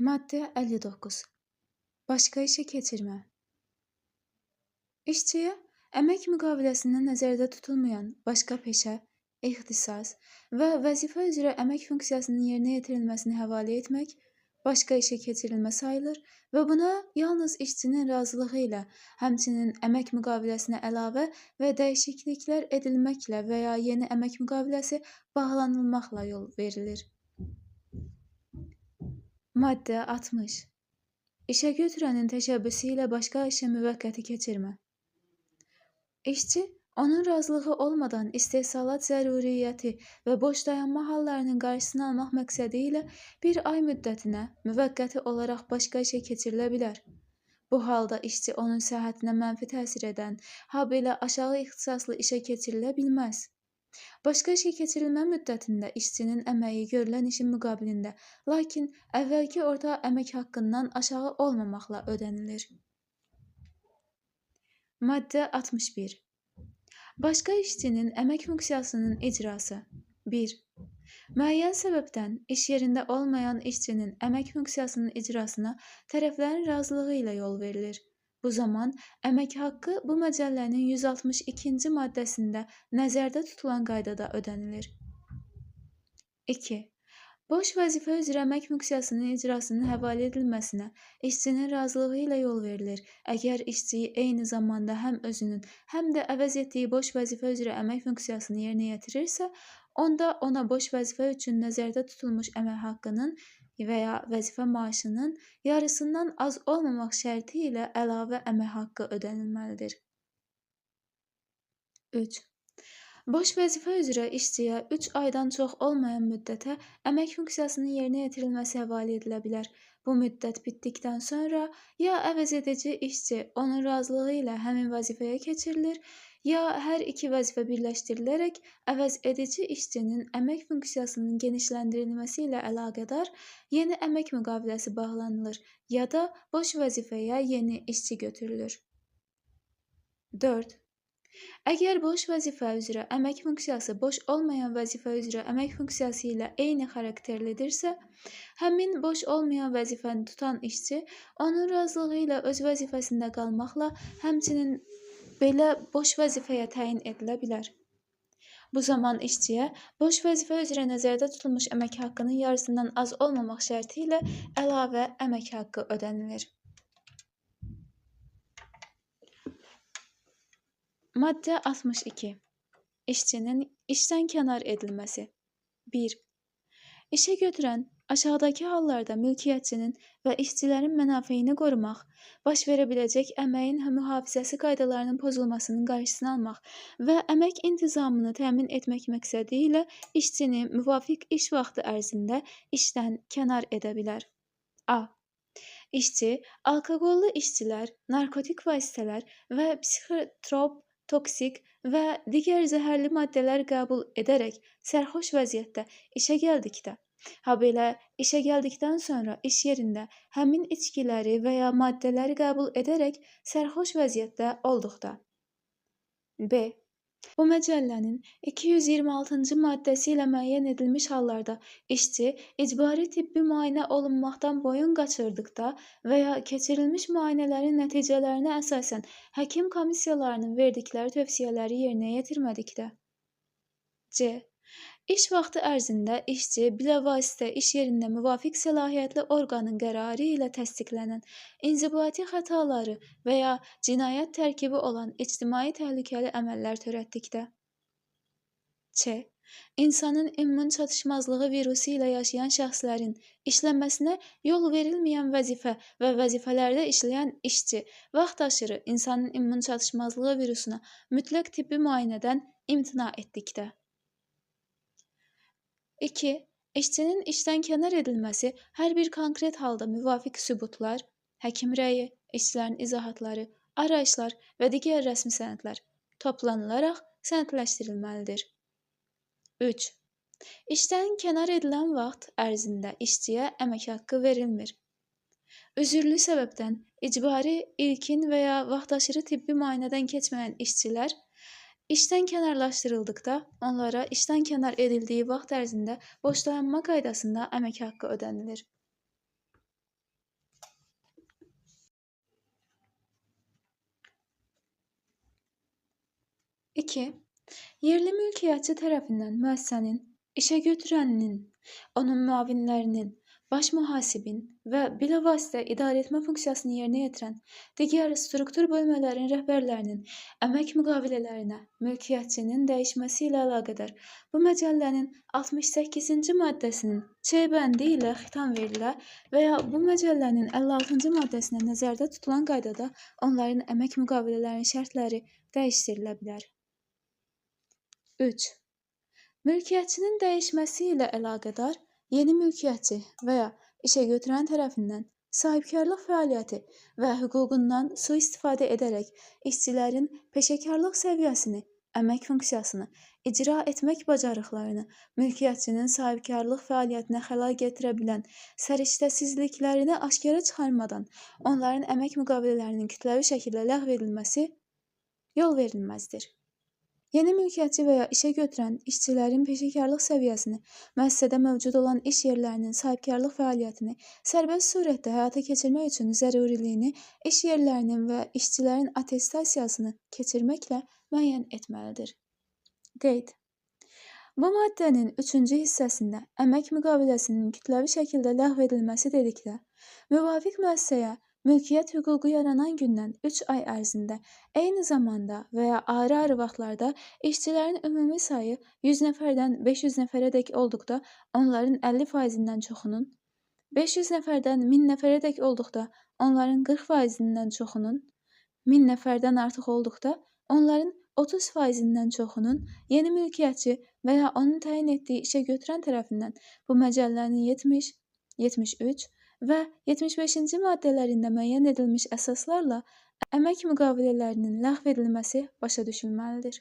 Maddə 59. Başqa işə keçirmə. İşçiyə əmək müqaviləsində nəzərdə tutulmayan başqa peşə, ixtisas və vəzifə üzrə əmək funksiyasının yerinə yetirilməsini həvalə etmək başqa işə keçirilmə sayılır və buna yalnız işçinin razılığı ilə, həmçinin əmək müqaviləsinə əlavə və dəyişikliklər edilməklə və ya yeni əmək müqaviləsi bağlanılmaqla yol verilir. Maddə 60. İşə götürənin təşəbbüsü ilə başqa işə müvəqqəti keçirmə. İşçi, onun razılığı olmadan istehsalat zəruriyyəti və boş dayanma hallarının qarşısını almaq məqsədi ilə bir ay müddətinə müvəqqəti olaraq başqa işə keçirilə bilər. Bu halda işçi onun səhhətinə mənfi təsir edən, habelə aşağı ixtisaslı işə keçirilə bilməz. Başqa işə keçirilmə müddətində işçinin əməyi görülən işin müqabilində, lakin əvvəlki orta əmək haqqından aşağı olmamaqla ödənilir. Maddə 61. Başqa işçinin əmək funksiyasının icrası. 1. Müəyyən səbəbdən iş yerində olmayan işçinin əmək funksiyasının icrasına tərəflərin razılığı ilə yol verilir. Bu zaman əmək haqqı bu məcəllənin 162-ci maddəsində nəzərdə tutulan qaydada ödənilir. 2. Boş vəzifə üzrə əmək funksiyasının icrasının həvalə edilməsinə işçinin razılığı ilə yol verilir. Əgər işçi eyni zamanda həm özünün, həm də əvəz etdiyi boş vəzifə üzrə əmək funksiyasını yerinə yetirirsə, onda ona boş vəzifə üçün nəzərdə tutulmuş əmək haqqının və ya vəzifə maaşının yarısından az olmamaq şərti ilə əlavə əmək haqqı ödənilməlidir. 3. Boş vəzifə üzrə işçiyə 3 aydan çox olmayan müddətə əmək funksiyasının yerinə yetirilməsi həvalə edilə bilər. Bu müddət bitdikdən sonra ya əvəz edici işçi onun razılığı ilə həmin vəzifəyə keçirilir, ya hər iki vəzifə birləşdirilərək əvəz edici işçinin əmək funksiyasının genişləndirilməsi ilə əlaqədar yeni əmək müqaviləsi bağlanılır, ya da boş vəzifəyə yeni işçi götürülür. 4. Əgər boş vəzifə üzrə əmək funksiyası boş olmayan vəzifə üzrə əmək funksiyası ilə eyni xarakterlidirsə, həmin boş olmayan vəzifəni tutan işçi onun razılığı ilə öz vəzifəsində qalmaqla həmçinin belə boş vəzifəyə təyin edilə bilər. Bu zaman işçiyə boş vəzifə üzrə nəzərdə tutulmuş əmək haqqının yarısından az olmamaq şərti ilə əlavə əmək haqqı ödənilir. Maddə 62. İşçinin işdən kənar edilməsi. 1. İşə götürən aşağıdakı hallarda mülkiyyətçinin və işçilərin mənafeyini qorumaq, baş verə biləcək əməyin mühafizəsi qaydalarının pozulmasının qarşısını almaq və əmək intizamını təmin etmək məqsədi ilə işçini müvafiq iş vaxtı ərzində işdən kənar edə bilər. A. İşçi, alkoqollu işçilər, narkotik vasitələr və psixotrop, toksik və digər zəhərli maddələr qəbul edərək sərxoş vəziyyətdə işə gəldikdə, habelə işə gəldikdən sonra iş yerində həmin içkiləri və ya maddələri qəbul edərək sərxoş vəziyyətdə olduqda. B. Bu məcəllənin 226-cı maddəsi ilə müəyyən edilmiş hallarda işçi icbari tibbi müayinə olunmaqdan boyun qaçırdıqda və ya keçirilmiş müayinələrin nəticələrinə əsasən həkim komissiyalarının verdikləri tövsiyələri yerinə yetirmədikdə. C. İş vaxtı ərzində işçi bilavasitə iş yerində müvafiq səlahiyyətli orqanın qərarı ilə təsdiqlənən inzibati xətaları və ya cinayət tərkibi olan ictimai təhlükəli əməllər törətdikdə. Ç. İnsanın immun çatışmazlığı virusu ilə yaşayan şəxslərin işləməsinə yol verilməyən vəzifə və vəzifələrdə işləyən işçi vaxtaşırı insanın immun çatışmazlığı virusuna mütləq tibbi müayinədən imtina etdikdə. 2. İşçinin işdən kənar edilməsi hər bir konkret halda müvafiq sübutlar, həkim rəyi, işçilərin izahatları, arayışlar və digər rəsmi sənədlər toplanılaraq sənədləşdirilməlidir. 3. İşdən kənar edilən vaxt ərzində işçiyə əmək haqqı verilmir. Üzürlü səbəbdən icbari, ilkin və ya vaxtaşırı tibbi müayinədən keçməyən işçilər İşdən kənarlaşdırıldıqda onlara işdən kənar edildiyi vaxt ərzində boş dayanma qaydasında əmək haqqı ödənilir. 2. Yerli mülkiyyətçi tərəfindən müəssisənin, işəgötürənin, onun müavinlərinin, baş mühasibin və bilavasitə idarəetmə funksiyasını yerinə yetirən digər struktur bölmələrin rəhbərlərinin əmək müqavilələrinə mülkiyyətçinin dəyişməsi ilə əlaqədar bu məcəllənin 68-ci maddəsinin C bəndi ilə xitam verilə və ya bu məcəllənin 56-cı maddəsinə nəzərdə tutulan qaydada onların əmək müqavilələrinin şərtləri dəyişdirilə bilər. 3. Mülkiyyətçinin dəyişməsi ilə əlaqədar yeni mülkiyyətçi və ya işəgötürən tərəfindən sahibkarlıq fəaliyyəti və hüququndan sui-istifadə edərək işçilərin peşəkarlıq səviyyəsini, əmək funksiyasını, icra etmək bacarıqlarını, mülkiyyətçinin sahibkarlıq fəaliyyətinə xəlal gətirə bilən səriştəsizliklərini aşkara çıxarmadan onların əmək müqavilələrinin kütləvi şəkildə ləğv edilməsi yol verilməzdir. Yeni mülkiyyətçi və ya işəgötürən işçilərin peşəkarlıq səviyyəsini, müəssisədə mövcud olan iş yerlərinin sahibkarlıq fəaliyyətini sərbəst surətdə həyata keçirmək üçün zəruriliyini iş yerlərinin və işçilərin attestasiyasını keçirməklə müəyyən etməlidir. Qeyd. Bu maddənin 3-cü hissəsində əmək müqaviləsinin kütləvi şəkildə ləğv edilməsi dedikdə, müvafiq müəssisəyə mülkiyyət hüququ yaranan gündən 3 ay ərzində eyni zamanda və ya ayrı-ayrı vaxtlarda işçilərin ümumi sayı 100 nəfərdən 500 nəfərədək olduqda onların 50%-dən çoxunun, 500 nəfərdən 1000 nəfərədək olduqda onların 40%-dən çoxunun, 1000 nəfərdən artıq olduqda onların 30%-dən çoxunun yeni mülkiyyətçi və ya onun təyin etdiyi işəgötürən tərəfindən bu məcəllənin 70, 73 və 75-ci maddələrində müəyyən edilmiş əsaslarla əmək müqavilələrinin ləğv edilməsi başa düşülməlidir.